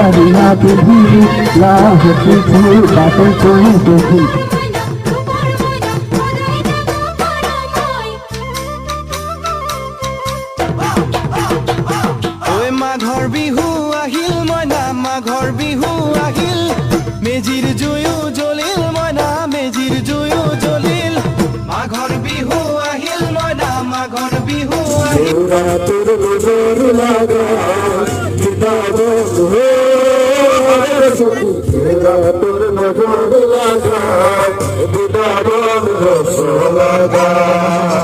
সাৰিয়া পিধি লাহতি ফুল বাটে তুই দেখি মাঘৰ বিহু আহিল মইনা মাঘৰ বিহু আহিল মেজিৰ জুয়ো জ্বলিল মইনা মেজিৰ জুয়ো জ্বলিল মাঘৰ বিহু আহিল মইনা মাঘৰ বিহু আহিল